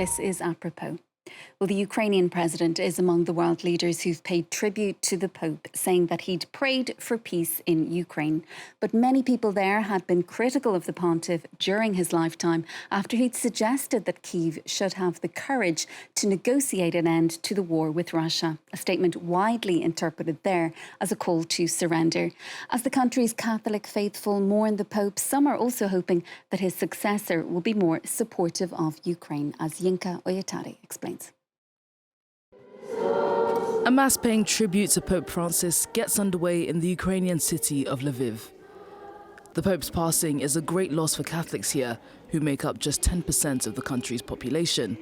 This is apropos. Well, the Ukrainian president is among the world leaders who've paid tribute to the Pope, saying that he'd prayed for peace in Ukraine. But many people there had been critical of the pontiff during his lifetime after he'd suggested that Kyiv should have the courage to negotiate an end to the war with Russia, a statement widely interpreted there as a call to surrender. As the country's Catholic faithful mourn the Pope, some are also hoping that his successor will be more supportive of Ukraine, as Yinka Oyetade explains. A mass paying tribute to Pope Francis gets underway in the Ukrainian city of Lviv. The Pope's passing is a great loss for Catholics here, who make up just 10% of the country's population.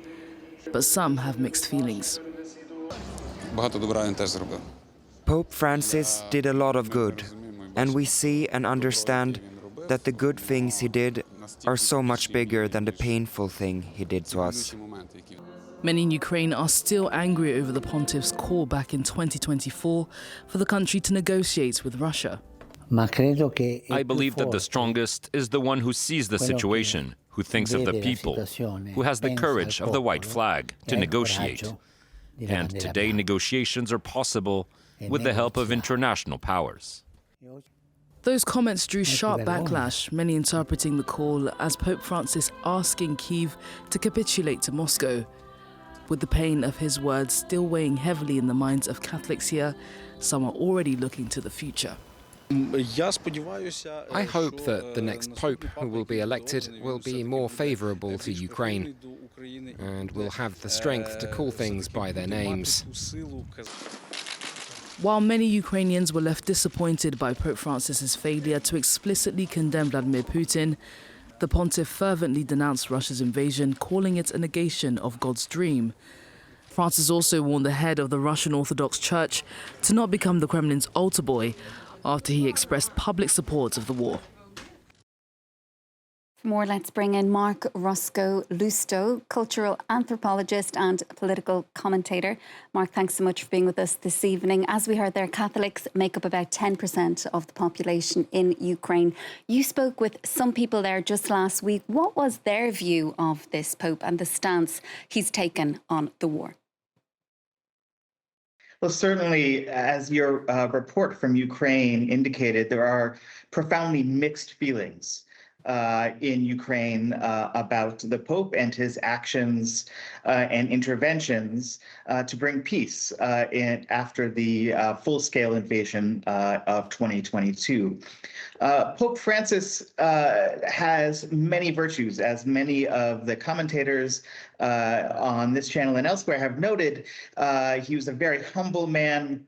But some have mixed feelings. Pope Francis did a lot of good, and we see and understand that the good things he did are so much bigger than the painful thing he did to us. Many in Ukraine are still angry over the pontiff's call back in 2024 for the country to negotiate with Russia. I believe that the strongest is the one who sees the situation, who thinks of the people, who has the courage of the white flag to negotiate. And today negotiations are possible with the help of international powers. Those comments drew sharp backlash, many interpreting the call as Pope Francis asking Kyiv to capitulate to Moscow. With the pain of his words still weighing heavily in the minds of Catholics here, some are already looking to the future. I hope that the next pope who will be elected will be more favourable to Ukraine and will have the strength to call things by their names. While many Ukrainians were left disappointed by Pope Francis's failure to explicitly condemn Vladimir Putin, the pontiff fervently denounced Russia's invasion, calling it a negation of God's dream. Francis also warned the head of the Russian Orthodox Church to not become the Kremlin's altar boy after he expressed public support of the war. For more, let's bring in Marc Roscoe Loustau, cultural anthropologist and political commentator. Marc, thanks so much for being with us this evening. As we heard there, Catholics make up about 10% of the population in Ukraine. You spoke with some people there just last week. What was their view of this Pope and the stance he's taken on the war? Well, certainly, as your report from Ukraine indicated, there are profoundly mixed feelings in Ukraine about the Pope and his actions and interventions to bring peace after the full-scale invasion of 2022. Pope Francis has many virtues, as many of the commentators on this channel and elsewhere have noted. He was a very humble man,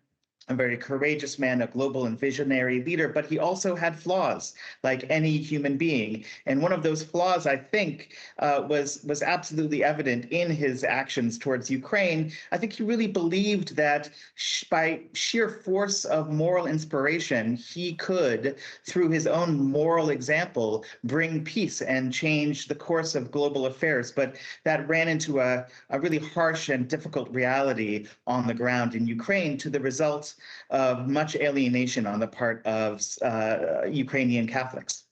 a very courageous man, a global and visionary leader, but he also had flaws, like any human being. And one of those flaws, I think, was absolutely evident in his actions towards Ukraine. I think he really believed that by sheer force of moral inspiration, he could, through his own moral example, bring peace and change the course of global affairs. But that ran into a really harsh and difficult reality on the ground in Ukraine, to the result of much alienation on the part of Ukrainian Catholics.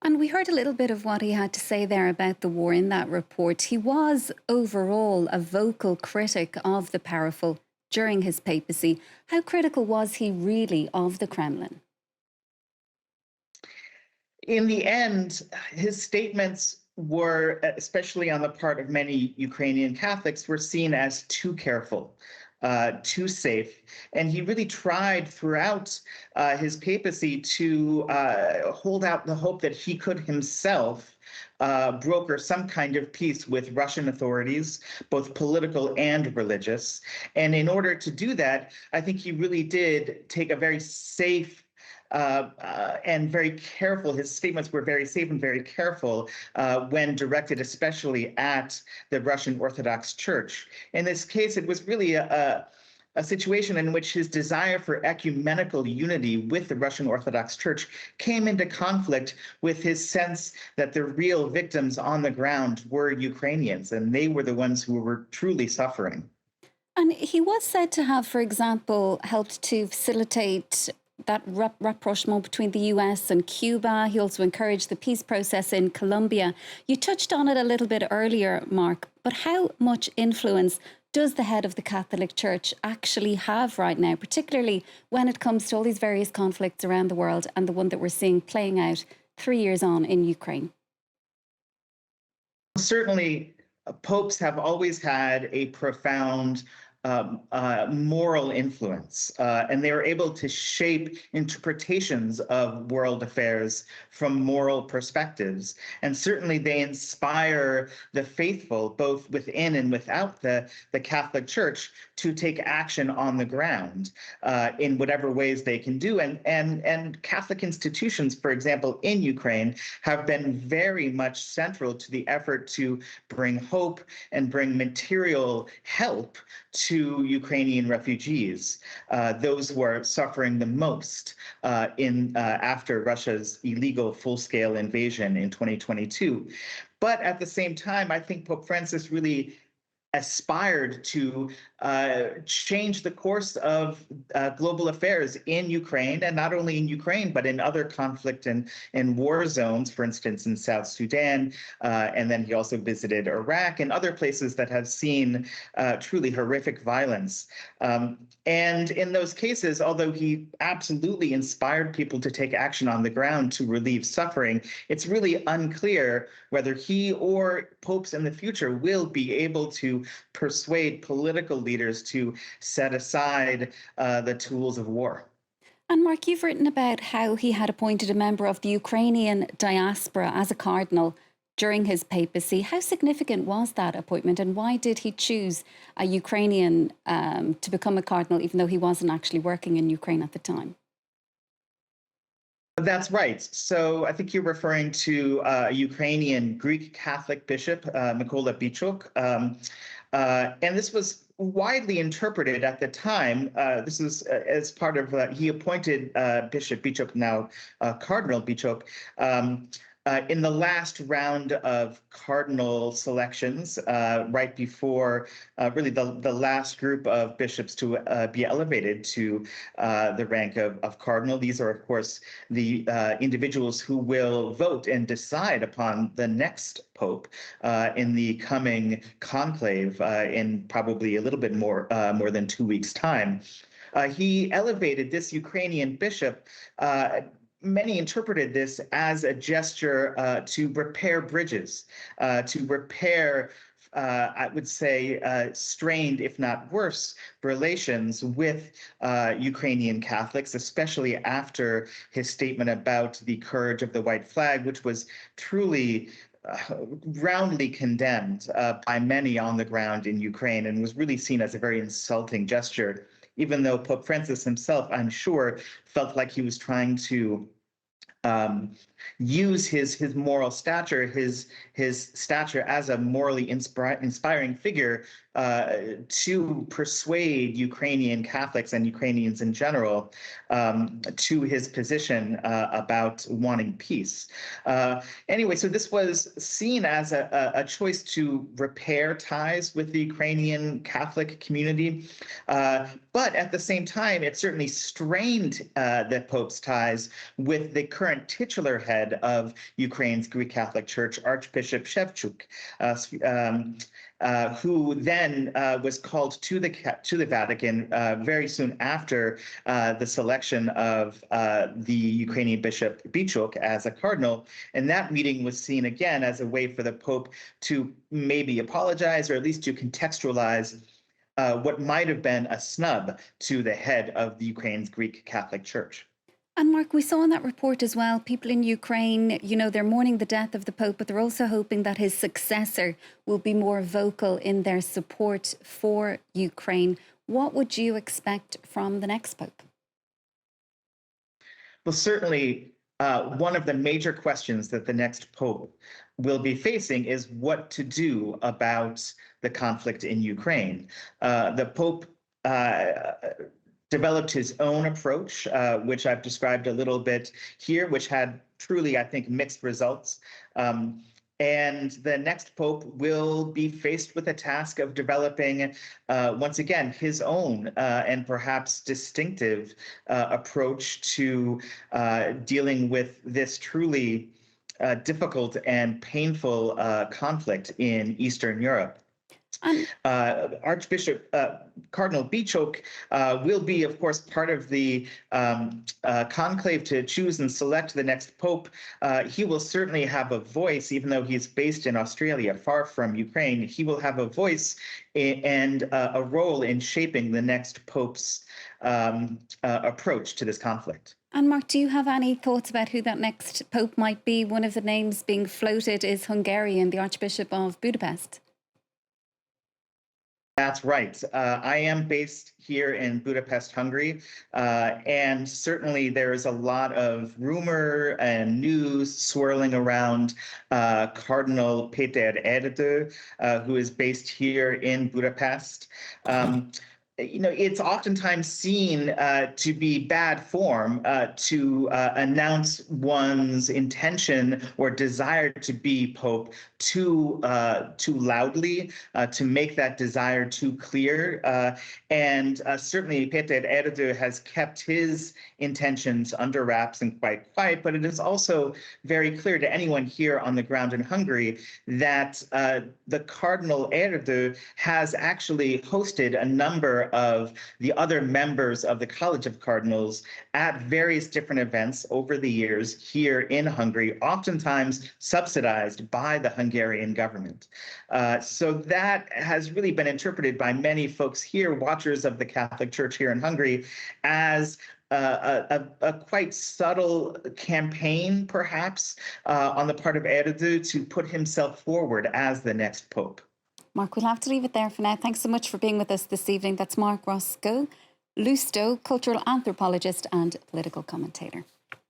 And we heard a little bit of what he had to say there about the war in that report. He was overall a vocal critic of the powerful during his papacy. How critical was he really of the Kremlin? In the end, his statements were, especially on the part of many Ukrainian Catholics, were seen as too careful, too safe. And he really tried throughout his papacy to hold out the hope that he could himself broker some kind of peace with Russian authorities, both political and religious. And in order to do that, I think he really did take a very safe and very careful. His statements were very safe and very careful when directed especially at the Russian Orthodox Church. In this case, it was really a situation in which his desire for ecumenical unity with the Russian Orthodox Church came into conflict with his sense that the real victims on the ground were Ukrainians, and they were the ones who were truly suffering. And he was said to have, for example, helped to facilitate that rapprochement between the US and Cuba. He also encouraged the peace process in Colombia. You touched on it a little bit earlier, Marc, but how much influence does the head of the Catholic Church actually have right now, particularly when it comes to all these various conflicts around the world and the one that we're seeing playing out 3 years on in Ukraine? Certainly, popes have always had a profound moral influence, and they were able to shape interpretations of world affairs from moral perspectives. And certainly they inspire the faithful, both within and without the Catholic Church, to take action on the ground in whatever ways they can do. And Catholic institutions, for example, in Ukraine, have been very much central to the effort to bring hope and bring material help to Ukrainian refugees, those who are suffering the most after Russia's illegal full-scale invasion in 2022. But at the same time, I think Pope Francis really aspired to change the course of global affairs in Ukraine, and not only in Ukraine, but in other conflict and war zones, for instance, in South Sudan. And then he also visited Iraq and other places that have seen truly horrific violence. And in those cases, although he absolutely inspired people to take action on the ground to relieve suffering, it's really unclear whether he or popes in the future will be able to persuade political leaders to set aside the tools of war. And Marc, you've written about how he had appointed a member of the Ukrainian diaspora as a cardinal during his papacy. How significant was that appointment, and why did he choose a Ukrainian to become a cardinal, even though he wasn't actually working in Ukraine at the time? That's right. So I think you're referring to a Ukrainian Greek Catholic bishop, Mykola Bichuk. And this was widely interpreted at the time. This was as part of, he appointed Bishop Bichuk, now Cardinal Bichuk, in the last round of cardinal selections, right before really the last group of bishops to be elevated to the rank of cardinal. These are, of course, the individuals who will vote and decide upon the next pope in the coming conclave in probably a little bit more than 2 weeks' time. He elevated this Ukrainian bishop. Many interpreted this as a gesture to repair bridges, to repair, I would say, strained, if not worse, relations with Ukrainian Catholics, especially after his statement about the courage of the white flag, which was truly roundly condemned by many on the ground in Ukraine, and was really seen as a very insulting gesture, even though Pope Francis himself, I'm sure, felt like he was trying to use his moral stature, his stature as a morally inspiring figure to persuade Ukrainian Catholics and Ukrainians in general to his position about wanting peace. Anyway, so this was seen as a choice to repair ties with the Ukrainian Catholic community, but at the same time, it certainly strained the Pope's ties with the current titular head of Ukraine's Greek Catholic Church, Archbishop Shevchuk, who then was called to the Vatican very soon after the selection of the Ukrainian Bishop Bichuk as a cardinal. And that meeting was seen again as a way for the Pope to maybe apologize, or at least to contextualize what might have been a snub to the head of the Ukraine's Greek Catholic Church. And Marc, we saw in that report as well, people in Ukraine, you know, they're mourning the death of the Pope, but they're also hoping that his successor will be more vocal in their support for Ukraine. What would you expect from the next Pope? Well, certainly one of the major questions that the next Pope will be facing is what to do about the conflict in Ukraine. The Pope developed his own approach, which I've described a little bit here, which had truly, I think, mixed results. And the next pope will be faced with the task of developing, once again, his own and perhaps distinctive approach to dealing with this truly difficult and painful conflict in Eastern Europe. Archbishop Cardinal Bichok will be, of course, part of the conclave to choose and select the next pope. He will certainly have a voice, even though he's based in Australia, far from Ukraine. He will have a voice and a role in shaping the next pope's approach to this conflict. And Marc, do you have any thoughts about who that next pope might be? One of the names being floated is Hungarian, the Archbishop of Budapest. That's right. I am based here in Budapest, Hungary, and certainly there is a lot of rumor and news swirling around Cardinal Péter Erdő, who is based here in Budapest. It's oftentimes seen to be bad form to announce one's intention or desire to be pope too loudly, to make that desire too clear. And certainly Péter Erdő has kept his intentions under wraps and quite quiet, but it is also very clear to anyone here on the ground in Hungary that the Cardinal Erdő has actually hosted a number of the other members of the College of Cardinals at various different events over the years here in Hungary, oftentimes subsidized by the Hungarian government. So that has really been interpreted by many folks here, watchers of the Catholic Church here in Hungary, as a quite subtle campaign, perhaps, on the part of Erdő to put himself forward as the next pope. Marc, we'll have to leave it there for now. Thanks so much for being with us this evening. That's Marc Roscoe Loustau, cultural anthropologist and political commentator.